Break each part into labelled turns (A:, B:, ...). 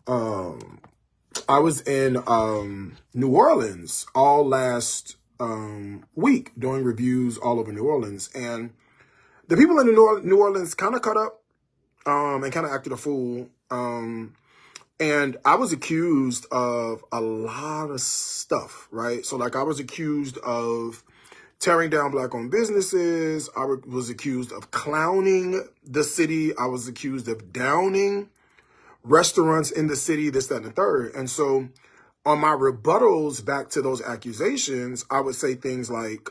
A: Um, I was in New Orleans all last week doing reviews all over New Orleans, and the people in New Orleans kind of cut up and kind of acted a fool. And I was accused of a lot of stuff, right? So like I was accused of tearing down Black-owned businesses. I was accused of clowning the city. I was accused of downing restaurants in the city, this, that, and the third. And so on my rebuttals back to those accusations, I would say things like,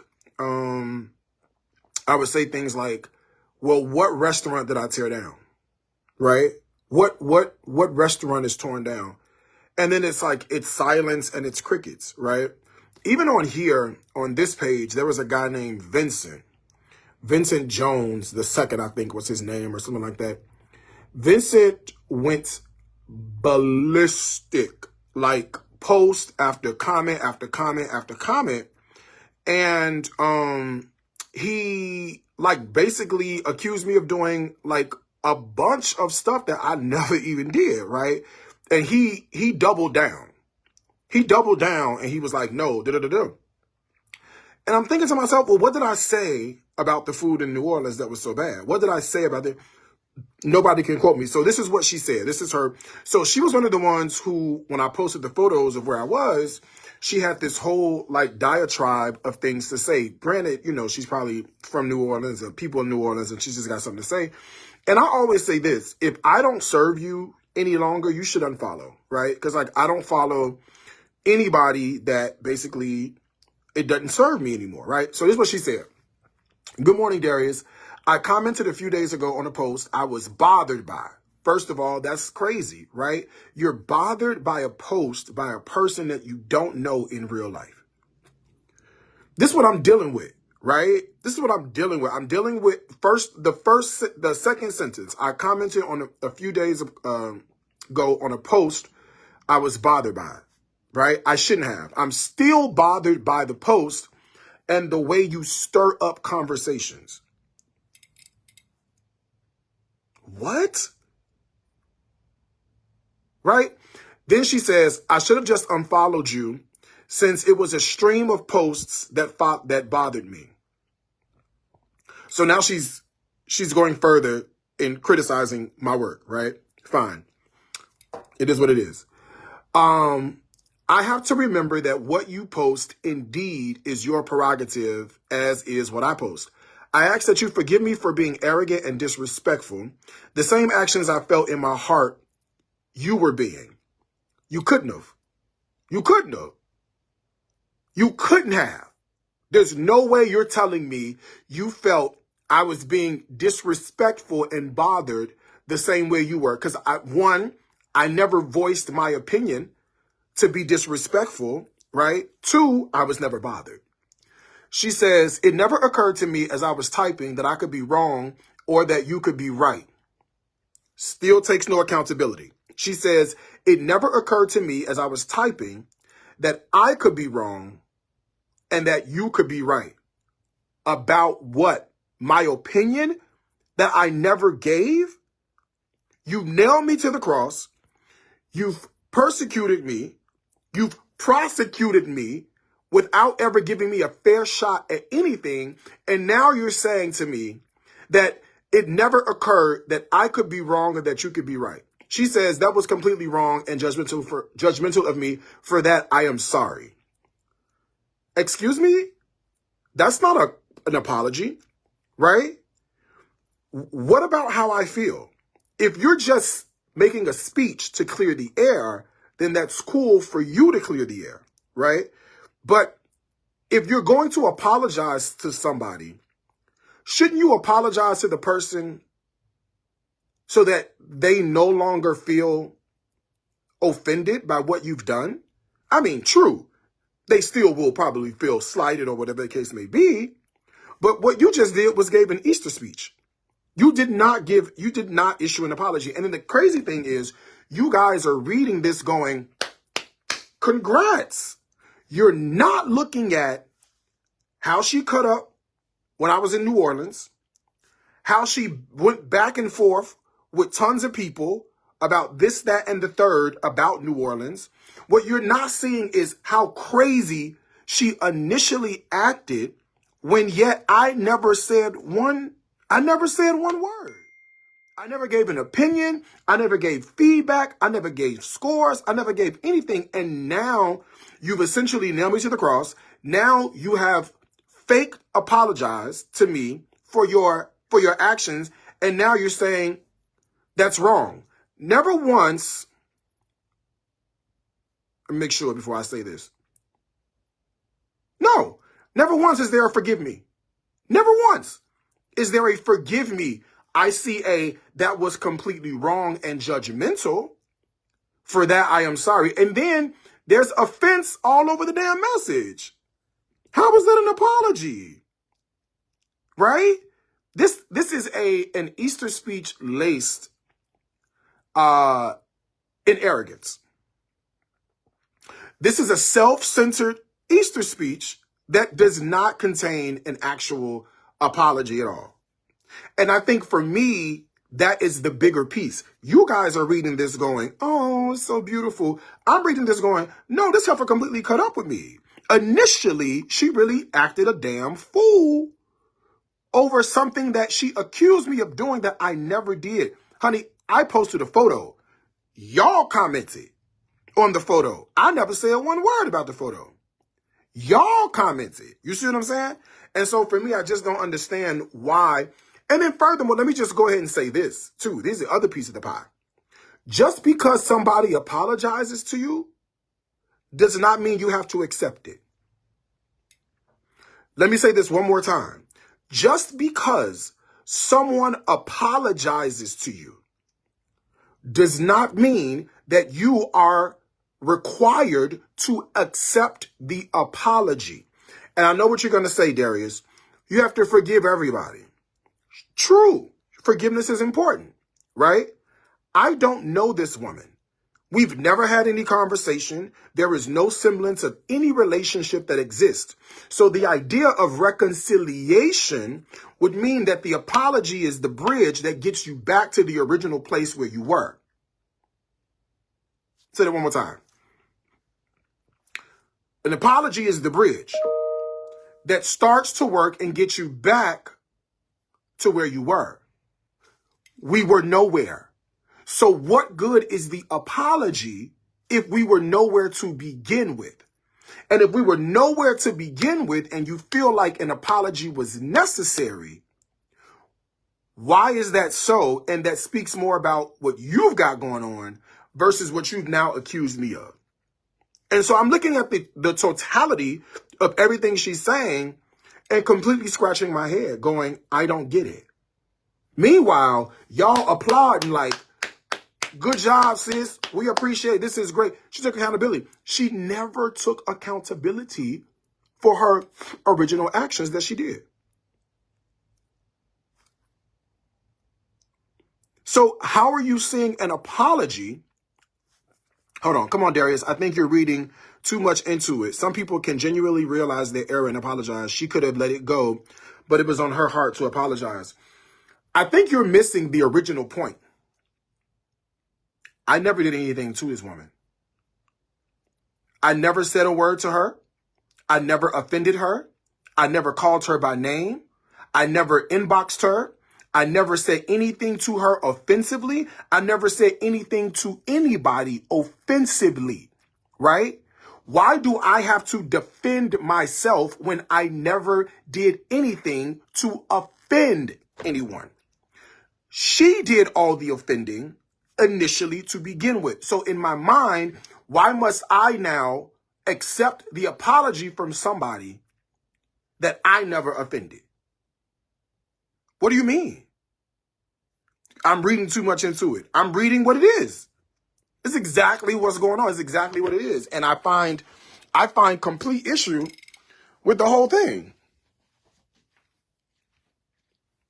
A: well, what restaurant did I tear down? Right? What restaurant is torn down? And then it's like, it's silence and it's crickets, right? Even on here, on this page, there was a guy named Vincent Jones, the second, I think was his name or something like that. Vincent went ballistic, like post after comment after comment after comment. And he like basically accused me of doing like a bunch of stuff that I never even did, right? And he doubled down. He doubled down and he was like, no, da-da-da-da. And I'm thinking to myself, well, what did I say about the food in New Orleans that was so bad? What did I say about it? Nobody can quote me. So this is what she said. This is her. So she was one of the ones who, when I posted the photos of where I was, she had this whole like diatribe of things to say. Granted, you know, she's probably from New Orleans or people in New Orleans and she's just got something to say. And I always say this, if I don't serve you any longer, you should unfollow, right? Because like I don't follow anybody that basically it doesn't serve me anymore, right? So this is what she said. Good morning, Darius. I commented a few days ago on a post I was bothered by. First of all, that's crazy, right? You're bothered by a post by a person that you don't know in real life. This is what I'm dealing with, right? This is what I'm dealing with. I'm dealing with the second sentence. I commented on a few days ago on a post I was bothered by, right? I shouldn't have. I'm still bothered by the post and the way you stir up conversations. What? Right? Then she says, I should have just unfollowed you since it was a stream of posts that bothered me. So now she's going further in criticizing my work, right? Fine. It is what it is. I have to remember that what you post indeed is your prerogative, as is what I post. I ask that you forgive me for being arrogant and disrespectful. The same actions I felt in my heart, you were being. You couldn't have. You couldn't have. You couldn't have. There's no way you're telling me you felt I was being disrespectful and bothered the same way you were. Because I never voiced my opinion to be disrespectful, right? 2, I was never bothered. She says, it never occurred to me as I was typing that I could be wrong or that you could be right. Still takes no accountability. She says, it never occurred to me as I was typing that I could be wrong and that you could be right. About what? My opinion that I never gave? You nailed me to the cross. You've persecuted me. You've prosecuted me without ever giving me a fair shot at anything. And now you're saying to me that it never occurred that I could be wrong or that you could be right. She says that was completely wrong and judgmental of me. For that, I am sorry. Excuse me? That's not an apology, right? What about how I feel? If you're just making a speech to clear the air, then that's cool for you to clear the air, right? But if you're going to apologize to somebody, shouldn't you apologize to the person so that they no longer feel offended by what you've done? I mean, true, they still will probably feel slighted or whatever the case may be. But what you just did was gave an Easter speech. You did not issue an apology. And then the crazy thing is, you guys are reading this going, congrats. You're not looking at how she cut up when I was in New Orleans, how she went back and forth with tons of people about this, that, and the third about New Orleans. What you're not seeing is how crazy she initially acted when yet I never said one word. I never gave an opinion. I never gave feedback. I never gave scores. I never gave anything. And now you've essentially nailed me to the cross. Now you have fake apologized to me for your actions. And now you're saying that's wrong. Never once, make sure before I say this. No, never once is there a forgive me. Never once is there a forgive me. I see that was completely wrong and judgmental. For that, I am sorry. And then there's offense all over the damn message. How is that an apology? Right? This is an Easter speech laced in arrogance. This is a self-centered Easter speech that does not contain an actual apology at all. And I think for me, that is the bigger piece. You guys are reading this going, oh, it's so beautiful. I'm reading this going, no, this heifer completely cut up with me. Initially, she really acted a damn fool over something that she accused me of doing that I never did. Honey, I posted a photo. Y'all commented on the photo. I never said one word about the photo. Y'all commented. You see what I'm saying? And so for me, I just don't understand why. And then furthermore, let me just go ahead and say this too. This is the other piece of the pie. Just because somebody apologizes to you does not mean you have to accept it. Let me say this one more time. Just because someone apologizes to you does not mean that you are required to accept the apology. And I know what you're going to say, Darius. You have to forgive everybody. True. Forgiveness is important, right? I don't know this woman. We've never had any conversation. There is no semblance of any relationship that exists. So the idea of reconciliation would mean that the apology is the bridge that gets you back to the original place where you were. Say that one more time. An apology is the bridge that starts to work and gets you back to where you were. We were nowhere. So what good is the apology if we were nowhere to begin with? And if we were nowhere to begin with and you feel like an apology was necessary, why is that so? And that speaks more about what you've got going on versus what you've now accused me of. And so I'm looking at the totality of everything she's saying and completely scratching my head going, I don't get it. Meanwhile, y'all applauding like, good job, sis. We appreciate it. This is great. She took accountability. She never took accountability for her original actions that she did. So how are you seeing an apology? Hold on. Come on, Darius. I think you're reading too much into it. Some people can genuinely realize their error and apologize. She could have let it go, but it was on her heart to apologize. I think you're missing the original point. I never did anything to this woman. I never said a word to her. I never offended her. I never called her by name. I never inboxed her. I never said anything to her offensively. I never said anything to anybody offensively, right? Why do I have to defend myself when I never did anything to offend anyone? She did all the offending initially to begin with. So in my mind, why must I now accept the apology from somebody that I never offended? What do you mean? I'm reading too much into it. I'm reading what it is. It's exactly what's going on. It's exactly what it is. And I find complete issue with the whole thing.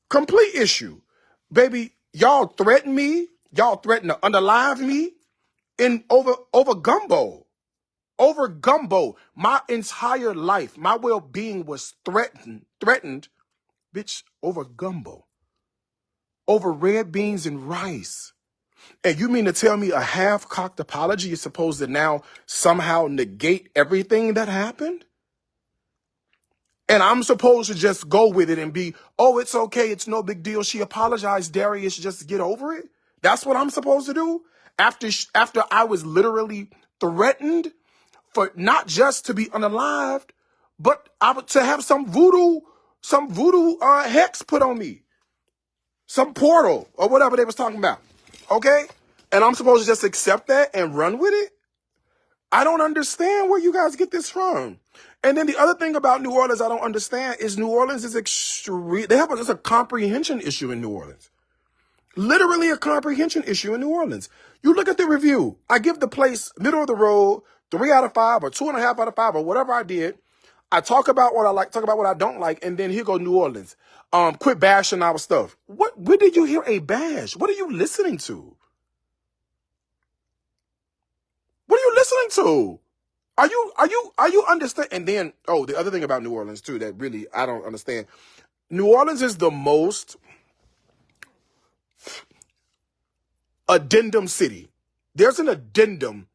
A: Complete issue. Baby, y'all threaten me. Y'all threaten to underlive me in over gumbo. Over gumbo. My entire life, my well-being was threatened, bitch, over gumbo. Over red beans and rice. And you mean to tell me a half-cocked apology is supposed to now somehow negate everything that happened? And I'm supposed to just go with it and be, oh, it's okay. It's no big deal. She apologized, Darius. Just get over it. That's what I'm supposed to do after I was literally threatened for not just to be unalived, but to have some voodoo hex put on me, some portal or whatever they was talking about. Okay, and I'm supposed to just accept that and run with it. I don't understand where you guys get this from. And then the other thing about New Orleans I don't understand is New Orleans is extreme. There's a comprehension issue in New Orleans. Literally a comprehension issue in New Orleans. You look at the review. I give the place middle of the road, 3 out of 5 or 2.5 out of 5 or whatever I did. I talk about what I like, talk about what I don't like, and then here go New Orleans. Quit bashing our stuff. Where did you hear a bash? What are you listening to? What are you listening to? Are you understand? And then, the other thing about New Orleans too that really I don't understand. New Orleans is the most addendum city. There's an addendum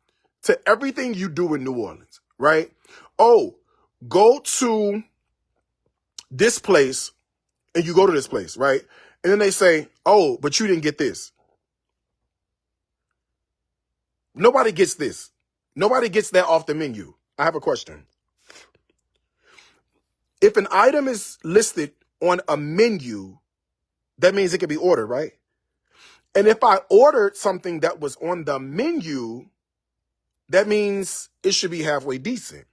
A: to everything you do in New Orleans, right? Oh, go to this place and you go to this place, right? And then they say, oh, but you didn't get this. Nobody gets this. Nobody gets that off the menu. I have a question. If an item is listed on a menu, that means it can be ordered, right? And if I ordered something that was on the menu, that means it should be halfway decent.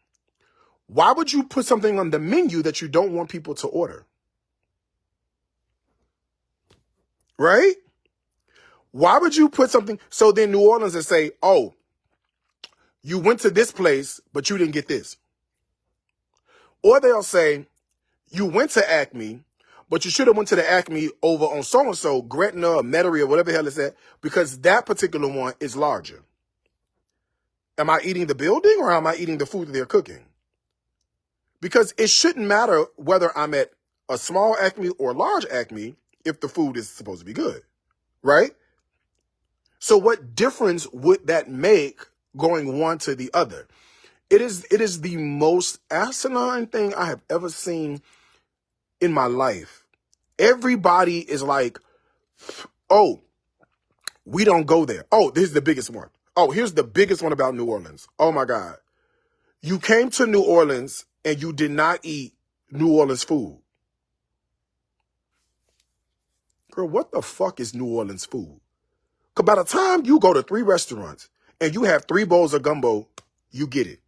A: Why would you put something on the menu that you don't want people to order? Right? Why would you put something? So then New Orleans and say, oh, you went to this place, but you didn't get this. Or they'll say, you went to Acme, but you should have went to the Acme over on so-and-so, Gretna or Metairie or whatever the hell is that, because that particular one is larger. Am I eating the building or am I eating the food that they're cooking? Because it shouldn't matter whether I'm at a small Acme or large Acme if the food is supposed to be good, right? So what difference would that make going one to the other? It is the most asinine thing I have ever seen in my life. Everybody is like, oh, we don't go there. Oh, this is the biggest one. Oh, here's the biggest one about New Orleans. Oh my God. You came to New Orleans and you did not eat New Orleans food. Girl, what the fuck is New Orleans food? Because by the time you go to 3 restaurants and you have 3 bowls of gumbo, you get it.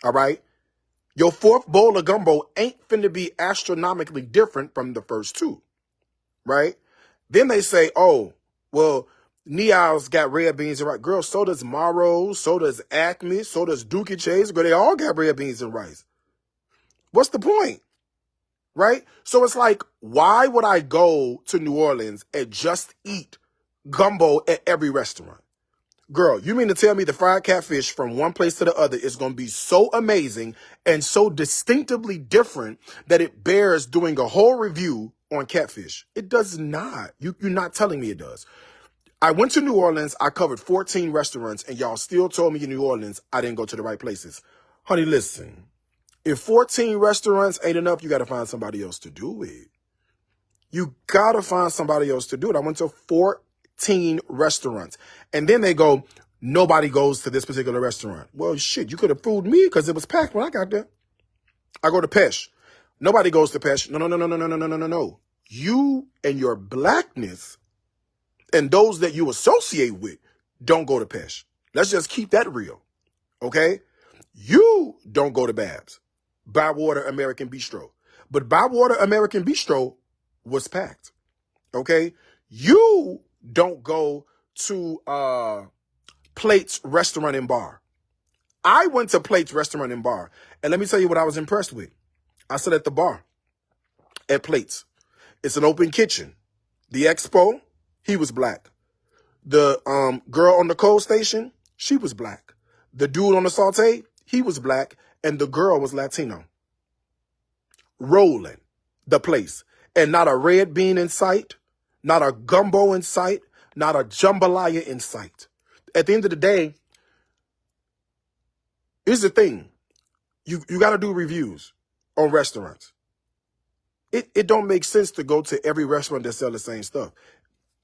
A: All right? Your 4th bowl of gumbo ain't finna be astronomically different from the first 2. Right? Then they say, oh, well, Neal's got red beans and rice. Girl, so does Maro's, so does Acme, so does Dookie Chase. Girl, they all got red beans and rice. What's the point? Right? So it's like, why would I go to New Orleans and just eat gumbo at every restaurant? Girl, you mean to tell me the fried catfish from one place to the other is going to be so amazing and so distinctively different that it bears doing a whole review on catfish? It does not. You're not telling me it does. I went to New Orleans. I covered 14 restaurants, and y'all still told me in New Orleans I didn't go to the right places. Honey, listen. If 14 restaurants ain't enough, you got to find somebody else to do it. You got to find somebody else to do it. I went to 14 restaurants. And then they go, nobody goes to this particular restaurant. Well, shit, you could have fooled me because it was packed when I got there. I go to Pesh. Nobody goes to Pesh. No. You and your blackness and those that you associate with don't go to Pesh. Let's just keep that real. Okay? You don't go to Babs. Bywater American Bistro. But Bywater American Bistro was packed. Okay? You don't go to Plates Restaurant and Bar. I went to Plates Restaurant and Bar. And let me tell you what I was impressed with. I sat at the bar at Plates. It's an open kitchen. The expo, he was black. The girl on the coal station, she was black. The dude on the saute, he was black. And the girl was Latino. Rolling the place. And not a red bean in sight. Not a gumbo in sight. Not a jambalaya in sight. At the end of the day, here's the thing. You got to do reviews on restaurants. It don't make sense to go to every restaurant that sell the same stuff.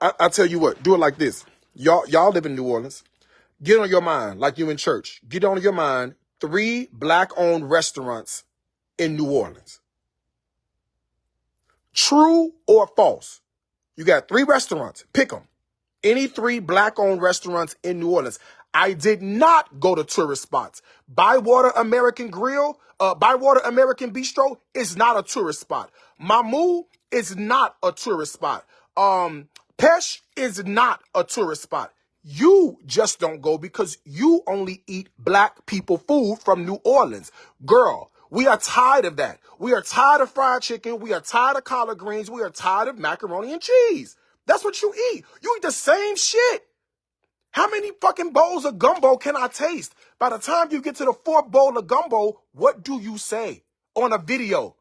A: I tell you what, do it like this. Y'all live in New Orleans. Get on your mind, like you in church. Get on your mind 3 black-owned restaurants in New Orleans. True or false? You got 3 restaurants. Pick them. Any 3 black-owned restaurants in New Orleans. I did not go to tourist spots. Bywater American Grill, Bywater American Bistro is not a tourist spot. Mamu is not a tourist spot. Pesh is not a tourist spot. You just don't go because you only eat black people food from New Orleans. Girl, we are tired of that. We are tired of fried chicken. We are tired of collard greens. We are tired of macaroni and cheese. That's what you eat. You eat the same shit. How many fucking bowls of gumbo can I taste? By the time you get to the 4th bowl of gumbo, what do you say on a video?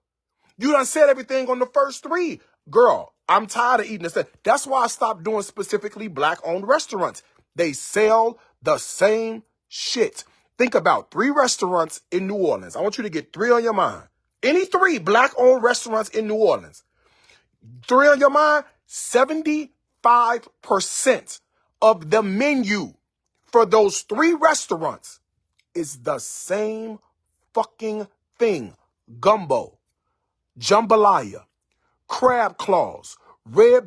A: You done said everything on the first 3. Girl, I'm tired of eating this. That's why I stopped doing specifically black-owned restaurants. They sell the same shit. Think about 3 restaurants in New Orleans. I want you to get 3 on your mind. Any 3 black-owned restaurants in New Orleans. 3 on your mind, 75% of the menu for those 3 restaurants is the same fucking thing. Gumbo, jambalaya, crab claws, red